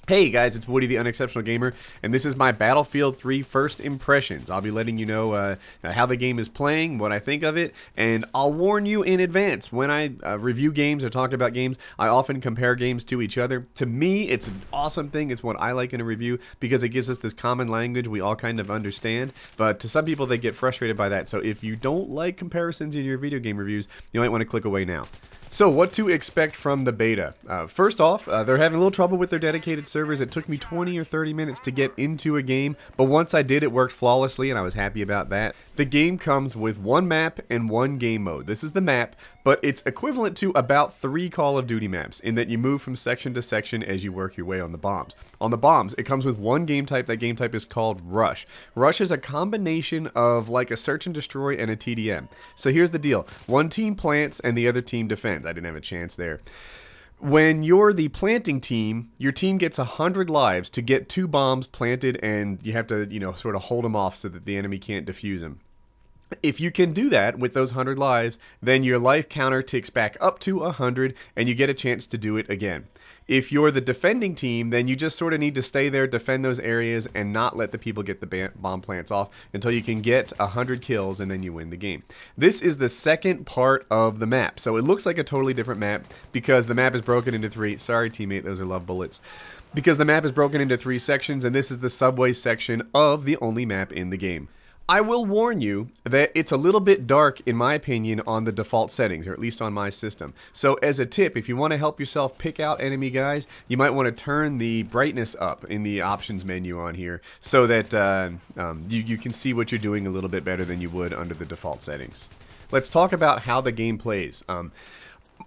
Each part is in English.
Hey guys, it's Woody the Unexceptional Gamer, and this is my Battlefield 3 first impressions. I'll be letting you know how the game is playing, what I think of it, and I'll warn you in advance. When I review games or talk about games, I often compare games to each other. To me, it's an awesome thing. It's what I like in a review because it gives us this common language we all kind of understand, but to some people, they get frustrated by that. So if you don't like comparisons in your video game reviews, you might want to click away now. So what to expect from the beta? First off, they're having a little trouble with their dedicated servers. It took me 20 or 30 minutes to get into a game, but once I did, it worked flawlessly, and I was happy about that. The game comes with one map and one game mode. This is the map, but it's equivalent to about 3 Call of Duty maps, in that you move from section to section as you work your way on the bombs. On the bombs, it comes with one game type. That game type is called Rush. Rush is a combination of like a search and destroy and a TDM. So here's the deal. One team plants and the other team defends. I didn't have a chance there. When you're the planting team, your team gets 100 lives to get 2 bombs planted, and you have to, sort of hold them off so that the enemy can't defuse them. If you can do that with those 100 lives, then your life counter ticks back up to 100, and you get a chance to do it again. If you're the defending team, then you just sort of need to stay there, defend those areas, and not let the people get the bomb plants off until you can get 100 kills, and then you win the game. This is the second part of the map, so it looks like a totally different map because the map is broken into 3. Sorry, teammate, those are love bullets. Because the map is broken into 3 sections, and this is the subway section of the only map in the game. I will warn you that it's a little bit dark, in my opinion, on the default settings, or at least on my system. So as a tip, if you want to help yourself pick out enemy guys, you might want to turn the brightness up in the options menu on here so that you can see what you're doing a little bit better than you would under the default settings. Let's talk about how the game plays.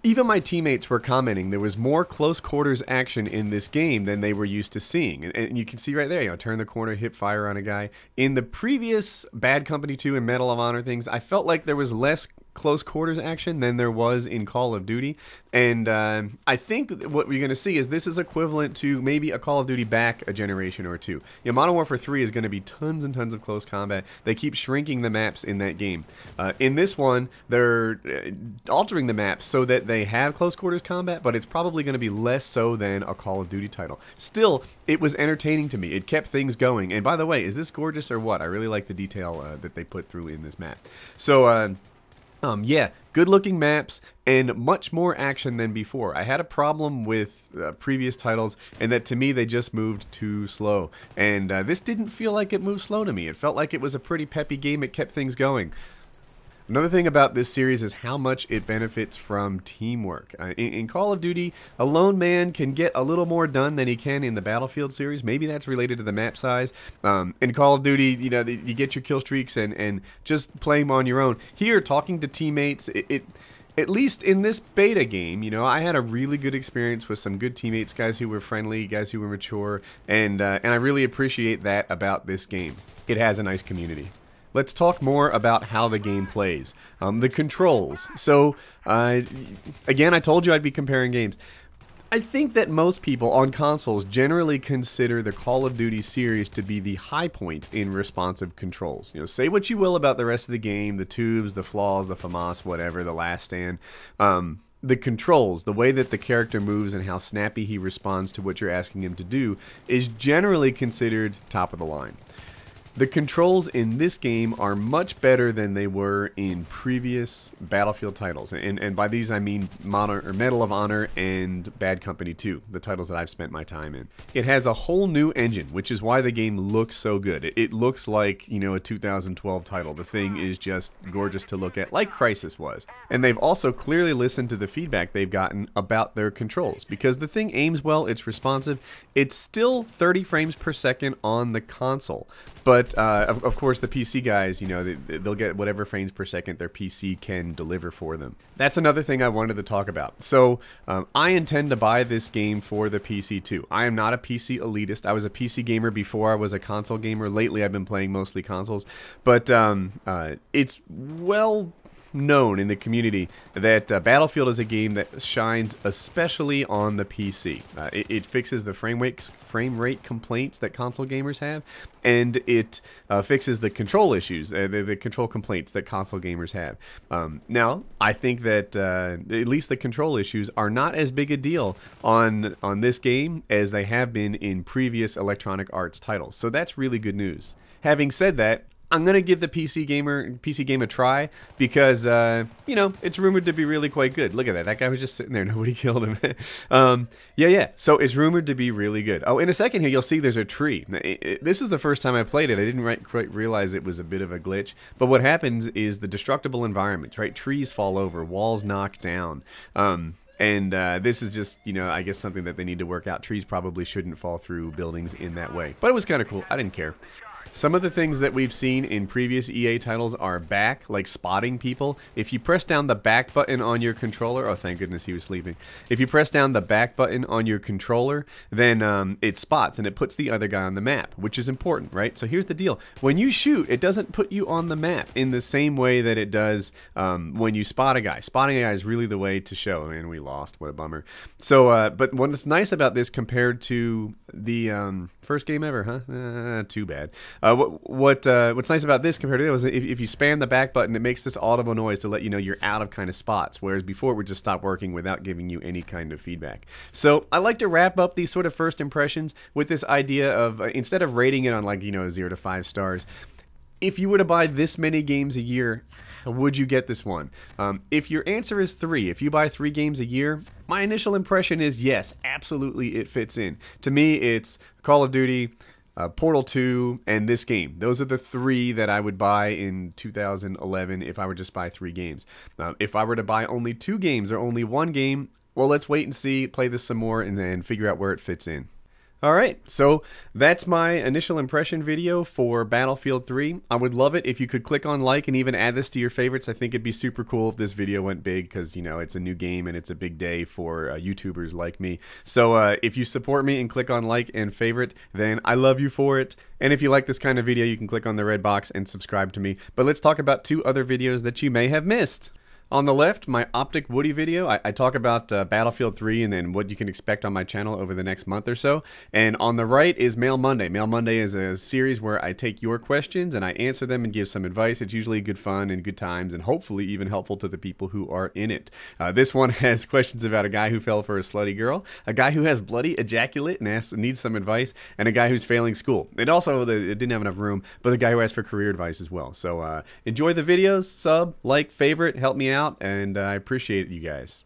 Even my teammates were commenting there was more close quarters action in this game than they were used to seeing. And you can see right there, turn the corner, hip fire on a guy. In the previous Bad Company 2 and Medal of Honor things, I felt like there was less close quarters action than there was in Call of Duty. And I think what we're going to see is this is equivalent to maybe a Call of Duty back a generation or two. Modern Warfare 3 is going to be tons and tons of close combat. They keep shrinking the maps in that game. In this one, they're altering the maps so that they have close quarters combat, but it's probably going to be less so than a Call of Duty title. Still, it was entertaining to me. It kept things going. And by the way, is this gorgeous or what? I really like the detail that they put through in this map. So, yeah, good looking maps and much more action than before. I had a problem with previous titles, and that to me they just moved too slow. And this didn't feel like it moved slow to me. It felt like it was a pretty peppy game. It kept things going. Another thing about this series is how much it benefits from teamwork. In Call of Duty, a lone man can get a little more done than he can in the Battlefield series. Maybe that's related to the map size. In Call of Duty, you get your kill streaks and just play them on your own. Here, talking to teammates, at least in this beta game, I had a really good experience with some good teammates, guys who were friendly, guys who were mature, and I really appreciate that about this game. It has a nice community. Let's talk more about how the game plays. The controls. So, again, I told you I'd be comparing games. I think that most people on consoles generally consider the Call of Duty series to be the high point in responsive controls. Say what you will about the rest of the game, the tubes, the flaws, the FAMAS, whatever, the last stand. The controls, the way that the character moves and how snappy he responds to what you're asking him to do, is generally considered top of the line. The controls in this game are much better than they were in previous Battlefield titles. And by these I mean Medal of Honor and Bad Company 2, the titles that I've spent my time in. It has a whole new engine, which is why the game looks so good. It looks like, a 2012 title. The thing is just gorgeous to look at, like Crysis was. And they've also clearly listened to the feedback they've gotten about their controls. Because the thing aims well, it's responsive. It's still 30 frames per second on the console. But, of course, the PC guys, they'll get whatever frames per second their PC can deliver for them. That's another thing I wanted to talk about. So, I intend to buy this game for the PC too. I am not a PC elitist. I was a PC gamer before I was a console gamer. Lately, I've been playing mostly consoles. But, it's well known in the community that Battlefield is a game that shines especially on the PC. It fixes the frame rate complaints that console gamers have, and it fixes the control issues, the control complaints that console gamers have. Now, I think that at least the control issues are not as big a deal on this game as they have been in previous Electronic Arts titles. So that's really good news. Having said that, I'm going to give the PC game a try because, you know, it's rumored to be really quite good. Look at that. That guy was just sitting there. Nobody killed him. Yeah. So it's rumored to be really good. Oh, in a second here, you'll see there's a tree. This is the first time I played it. I didn't quite realize it was a bit of a glitch. But what happens is the destructible environments, right? Trees fall over, walls knock down. And this is just, you know, I guess something that they need to work out. Trees probably shouldn't fall through buildings in that way. But it was kind of cool. I didn't care. Some of the things that we've seen in previous EA titles are back, like spotting people. If you press down the back button on your controller, oh thank goodness he was sleeping. If you press down the back button on your controller, then it spots and it puts the other guy on the map, which is important, right? So here's the deal. When you shoot, it doesn't put you on the map in the same way that it does when you spot a guy. Spotting a guy is really the way to show. Man, we lost. What a bummer. So, but what's nice about this compared to the first game ever, huh? Too bad. What's nice about this compared to the other is if you spam the back button, it makes this audible noise to let you know you're out of kind of spots, whereas before it would just stop working without giving you any kind of feedback. So I like to wrap up these sort of first impressions with this idea of instead of rating it on like, you know, 0 to 5 stars, if you were to buy this many games a year, would you get this one? If your answer is 3, if you buy 3 games a year, my initial impression is yes, absolutely it fits in. To me, it's Call of Duty, Portal 2, and this game. Those are the 3 that I would buy in 2011 if I were just buy 3 games. If I were to buy only 2 games or only 1 game, well, let's wait and see, play this some more, and then figure out where it fits in. Alright, so that's my initial impression video for Battlefield 3. I would love it if you could click on like and even add this to your favorites. I think it'd be super cool if this video went big because, you know, it's a new game and it's a big day for YouTubers like me. So if you support me and click on like and favorite, then I love you for it. And if you like this kind of video, you can click on the red box and subscribe to me. But let's talk about 2 other videos that you may have missed. On the left, my Optic Woody video, I talk about Battlefield 3 and then what you can expect on my channel over the next month or so. And on the right is Mail Monday. Mail Monday is a series where I take your questions and I answer them and give some advice. It's usually good fun and good times and hopefully even helpful to the people who are in it. This one has questions about a guy who fell for a slutty girl, a guy who has bloody ejaculate and needs some advice, and a guy who's failing school. It also it didn't have enough room, but a guy who asked for career advice as well. So enjoy the videos, sub, like, favorite, help me out. And I appreciate you guys.